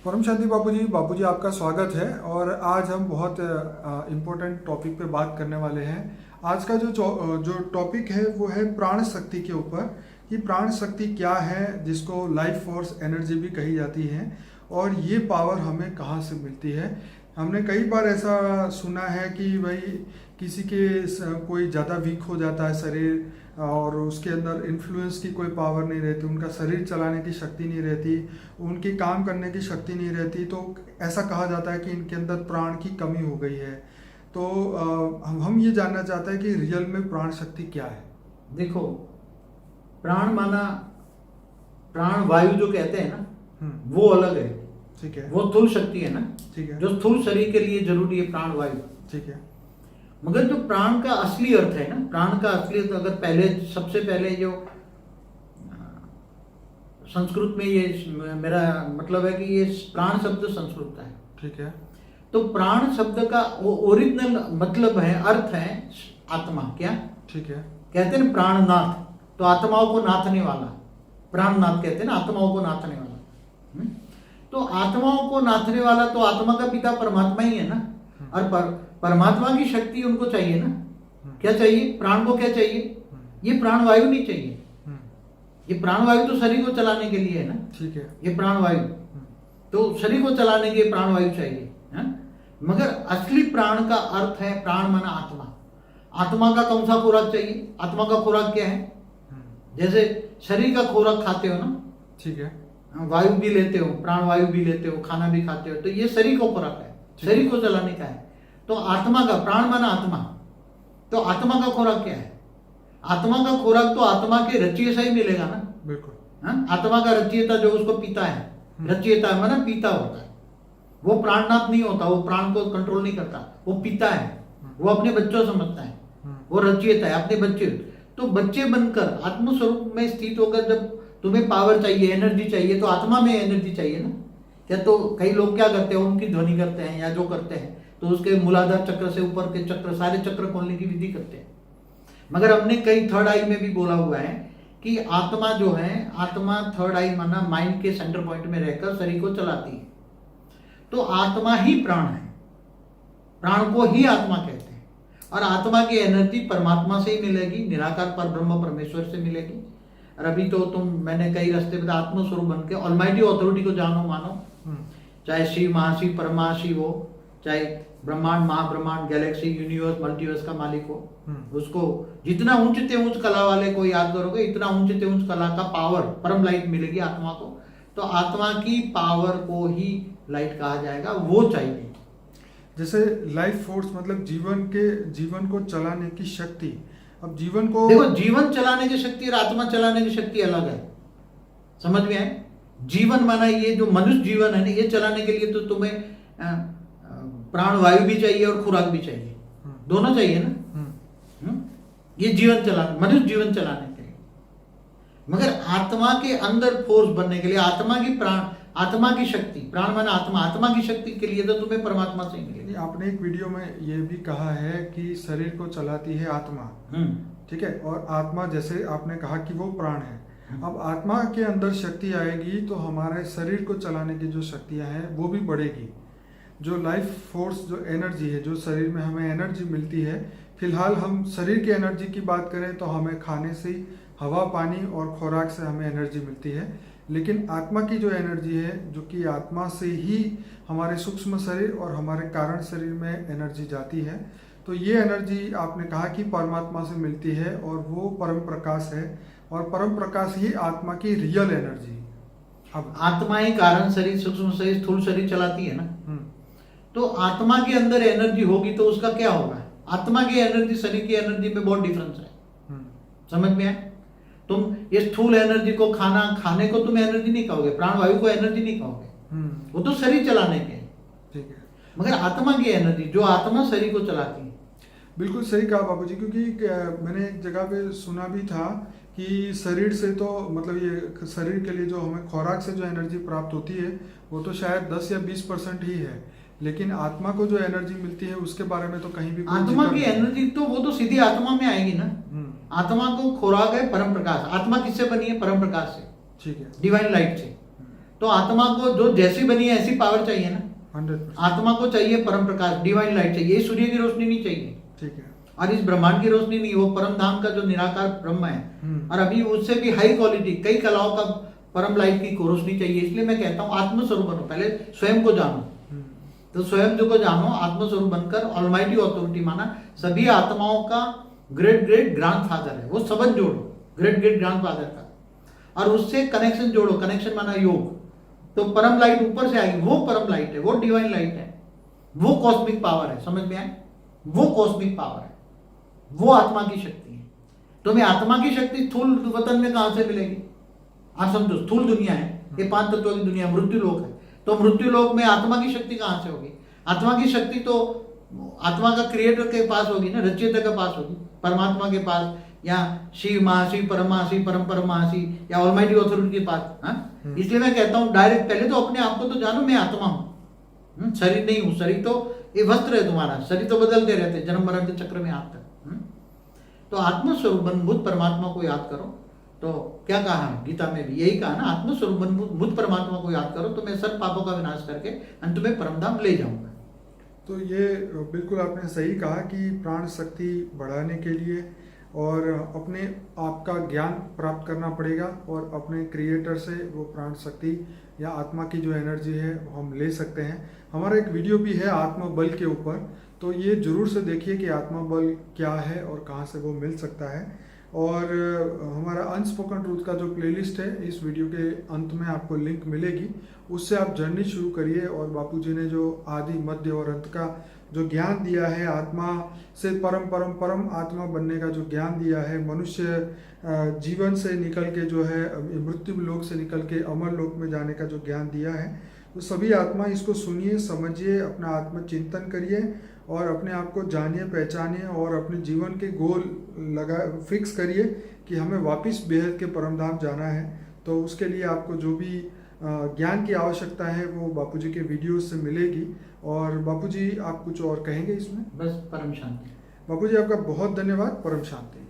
परम शांति बापूजी आपका स्वागत है। और आज हम बहुत इम्पोर्टेंट टॉपिक पे बात करने वाले हैं। आज का जो टॉपिक है वो है प्राण शक्ति के ऊपर, कि प्राण शक्ति क्या है, जिसको लाइफ फोर्स एनर्जी भी कही जाती है, और ये पावर हमें कहाँ से मिलती है। हमने कई बार ऐसा सुना है कि भाई किसी के कोई ज़्यादा वीक हो जाता है शरीर, और उसके अंदर इन्फ्लुएंस की कोई पावर नहीं रहती, उनका शरीर चलाने की शक्ति नहीं रहती, उनकी काम करने की शक्ति नहीं रहती, तो ऐसा कहा जाता है कि इनके अंदर प्राण की कमी हो गई है। तो हम ये जानना चाहते हैं कि रियल में प्राण शक्ति क्या है। देखो, प्राण माना प्राण वायु जो कहते हैं ना, वो अलग है। ठीक है, वो स्थूल शक्ति है ना। ठीक है, जो स्थूल शरीर के लिए जरूरी है, प्राण वायु। ठीक है। मगर जो प्राण का असली अर्थ है ना, प्राण का असली अर्थ अगर सबसे पहले जो संस्कृत में, ये मेरा मतलब है कि ये प्राण शब्द संस्कृत का है। ठीक है। तो प्राण शब्द का ओरिजिनल मतलब है, अर्थ है आत्मा। क्या? ठीक है। कहते हैं प्राणनाथ, तो आत्माओं को नाथने वाला, प्राणनाथ कहते हैं ना, आत्माओं को नाथने वाला। तो आत्माओं को नाथने वाला, तो आत्मा का पिता परमात्मा ही है ना। और परमात्मा की शक्ति उनको चाहिए ना। क्या चाहिए? प्राण को क्या चाहिए? ये प्राण वायु नहीं चाहिए। ये प्राण वायु तो शरीर को चलाने के लिए है ना। ठीक है। ये प्राण वायु तो शरीर को चलाने के लिए प्राण वायु चाहिए है? मगर असली प्राण का अर्थ है, प्राण माना आत्मा। आत्मा का कौन सा खुराक चाहिए? आत्मा का खुराक क्या है? जैसे शरीर का खुराक खाते हो ना, ठीक है, वायु भी लेते हो, प्राण वायु भी लेते हो, खाना भी खाते हो, तो ये शरीर को खुराक है, शरीर को चलाने का है। तो आत्मा का, प्राण माना आत्मा, तो आत्मा का खुराक क्या है? आत्मा का खुराक तो आत्मा के रचयिता ही मिलेगा ना। बिल्कुल। आत्मा का रचयिता जो उसको पीता है, रचयिता माना पीता होता है। वो प्राणनाथ नहीं होता, वो प्राण को कंट्रोल नहीं करता, वो पीता है, वो अपने बच्चों समझता है, वो रचयिता है अपने बच्चे। तो बच्चे बनकर आत्मस्वरूप में स्थित होकर जब तुम्हें पावर चाहिए, एनर्जी चाहिए, तो आत्मा में एनर्जी चाहिए ना। क्या तो कई लोग क्या करते हैं, उनकी ध्वनि करते हैं या जो करते हैं, तो उसके मूलाधार चक्र से ऊपर के चक्र, सारे चक्र खोलने की विधि करते हैं। मगर हमने कई थर्ड आई में भी बोला हुआ है कि आत्मा जो है, आत्मा थर्ड आई माना माइंड के सेंटर पॉइंट में रहकर शरीर को चलाती है। तो आत्मा ही प्राण है, प्राण को ही आत्मा कहते हैं। और आत्मा की एनर्जी परमात्मा से ही मिलेगी, निराकार पर ब्रह्म परमेश्वर से मिलेगी। और अभी तो मैंने कई रास्ते बता, आत्मस्वरूप बन के ऑलमाइटी अथॉरिटी को जानो मानो, चाहे शिव महाशिव परमाशिव हो, चाहे ब्रह्मांड महाब्रह्मांड गैलेक्सी यूनिवर्स मल्टीवर्स का मालिक हो, उसको जितना ऊंचते ऊंच कला वाले को याद करोगे, इतना ऊंचते ऊंच कला का पावर, परम लाइट मिलेगी आत्मा को। तो आत्मा की पावर को ही लाइट कहा जाएगा, वो चाहिए। जैसे लाइफ फोर्स मतलब जीवन को चलाने की शक्ति। अब जीवन को देखो, जीवन चलाने की शक्ति और आत्मा चलाने की शक्ति अलग है, समझ में आए? जीवन माना ये जो मनुष्य जीवन है ना, ये चलाने के लिए तो तुम्हें प्राण वायु भी चाहिए और खुराक भी चाहिए, दोनों चाहिए ना। ये जीवन चलाने, मनुष्य जीवन चलाने के लिए। मगर आत्मा के अंदर फोर्स बनने के लिए, आत्मा की प्राण, आत्मा की शक्ति, प्राण माना आत्मा, आत्मा की शक्ति के लिए तो तुम्हें परमात्मा से ही मिलेगी। आपने एक वीडियो में ये भी कहा है कि शरीर को चलाती है आत्मा, ठीक है, और आत्मा जैसे आपने कहा कि वो प्राण है। अब आत्मा के अंदर शक्ति आएगी तो हमारे शरीर को चलाने की जो शक्तियां हैं वो भी बढ़ेगी। जो लाइफ फोर्स, जो एनर्जी है, जो शरीर में हमें एनर्जी मिलती है, फिलहाल हम शरीर की एनर्जी की बात करें तो हमें खाने से, हवा पानी और खुराक से हमें एनर्जी मिलती है। लेकिन आत्मा की जो एनर्जी है, जो कि आत्मा से ही हमारे सूक्ष्म शरीर और हमारे कारण शरीर में एनर्जी जाती है, तो ये एनर्जी आपने कहा कि परमात्मा से मिलती है, और वो परम प्रकाश है, और परम प्रकाश ही आत्मा की रियल एनर्जी। अब आत्मा ही कारण शरीर, सूक्ष्म शरीर, स्थूल शरीर चलाती है ना। तो आत्मा के अंदर एनर्जी होगी तो उसका क्या होगा? आत्मा की एनर्जी शरीर की एनर्जी में बहुत डिफरेंस है, समझ में आए? तुम ये स्थूल एनर्जी को, खाने को तुम एनर्जी नहीं कहोगे, प्राण वायु को एनर्जी नहीं कहोगे, वो तो शरीर चलाने के। ठीक है। मगर आत्मा की एनर्जी, जो आत्मा शरीर को चलाती है। बिल्कुल सही कहा बाबूजी, क्योंकि मैंने एक जगह पे सुना भी था कि शरीर से तो मतलब ये शरीर के लिए जो हमें खुराक से जो एनर्जी प्राप्त होती है वो तो शायद 10 या 20% ही है, लेकिन आत्मा को जो एनर्जी मिलती है उसके बारे में तो कहीं भी आत्मा की एनर्जी तो वो तो सीधी आत्मा में आएगी ना। आत्मा को खुराक है परम प्रकाश। आत्मा किससे बनी है? परम प्रकाश से, ठीक है, डिवाइन लाइट से। तो आत्मा को जो जैसी बनी है ऐसी पावर चाहिए ना। 100%। आत्मा को चाहिए परम प्रकाश, डिवाइन लाइट चाहिए, सूर्य की रोशनी नहीं चाहिए, ठीक है। और इस ब्रह्मांड की रोशनी नहीं, वो परम धाम का जो निराकार ब्रह्म है। और अभी उससे भी हाई क्वालिटी कई कलाओं का परम लाइट की रोशनी चाहिए। इसलिए मैं कहता हूँ आत्मस्वरूप बनो, पहले स्वयं को जानो। तो स्वयं जो को जानो, आत्मस्वरूप बनकर ऑलमाइटी ऑथोरिटी माना, सभी आत्माओं का ग्रेट ग्रेट ग्रैंड फादर है वो, सबक जोड़ो ग्रेट ग्रेट ग्रैंड फादर का, और उससे कनेक्शन जोड़ो। कनेक्शन माना योग, तो परम लाइट ऊपर से आएगी, वो परम लाइट है, वो डिवाइन लाइट है, वो कॉस्मिक पावर है। समझ में आए? वो कॉस्मिक पावर है, वो आत्मा की शक्ति है। तो मैं आत्मा की शक्ति स्थूल वतन में कहां से मिलेगी? आप समझो, स्थूल दुनिया है, ये 5 तत्वों की दुनिया, मृत्यु लोक है, तो मृत्यु लोक में आत्मा की शक्ति कहां से होगी? आत्मा की शक्ति तो आत्मा का क्रिएटर के पास होगी ना, रचयिता के पास होगी, परमात्मा के पास, या शिव महाशिव परम परमासी, या ऑलमाइटी ऑथोरिटी के पास। हाँ, इसलिए मैं कहता हूं डायरेक्ट पहले तो अपने आप को तो जानो, मैं आत्मा हूं, शरीर नहीं हूं। शरीर तो ये वस्त्र है तुम्हारा, शरीर तो बदलते रहते जन्म मरण के चक्र में आप तक। तो आत्मस्वरूप बनभूत परमात्मा को याद करो। तो क्या कहा गीता में भी यही कहा ना, आत्मस्वरूप बनभूत परमात्मा को याद करो तो मैं सब पापों का विनाश करके अंत में परमधाम ले जाऊंगा। तो ये बिल्कुल आपने सही कहा कि प्राण शक्ति बढ़ाने के लिए और अपने आप का ज्ञान प्राप्त करना पड़ेगा, और अपने क्रिएटर से वो प्राण शक्ति या आत्मा की जो एनर्जी है वो हम ले सकते हैं। हमारा एक वीडियो भी है आत्मा बल के ऊपर, तो ये जरूर से देखिए कि आत्मा बल क्या है और कहाँ से वो मिल सकता है। और हमारा अनस्पोकन ट्रूथ का जो प्लेलिस्ट है, इस वीडियो के अंत में आपको लिंक मिलेगी, उससे आप जर्नी शुरू करिए। और बापूजी ने जो आदि मध्य और अंत का जो ज्ञान दिया है, आत्मा से परम परम परम आत्मा बनने का जो ज्ञान दिया है, मनुष्य जीवन से निकल के जो है मृत्यु लोक से निकल के अमर लोक में जाने का जो ज्ञान दिया है, तो सभी आत्मा इसको सुनिए, समझिए, अपना आत्मचिंतन करिए और अपने आप को जानिए, पहचानिए, और अपने जीवन के गोल फिक्स करिए कि हमें वापस बेहद के परमधाम जाना है। तो उसके लिए आपको जो भी ज्ञान की आवश्यकता है वो बापूजी के वीडियोस से मिलेगी। और बापूजी आप कुछ और कहेंगे इसमें? बस परम शांति। बापूजी आपका बहुत धन्यवाद। परम शांति।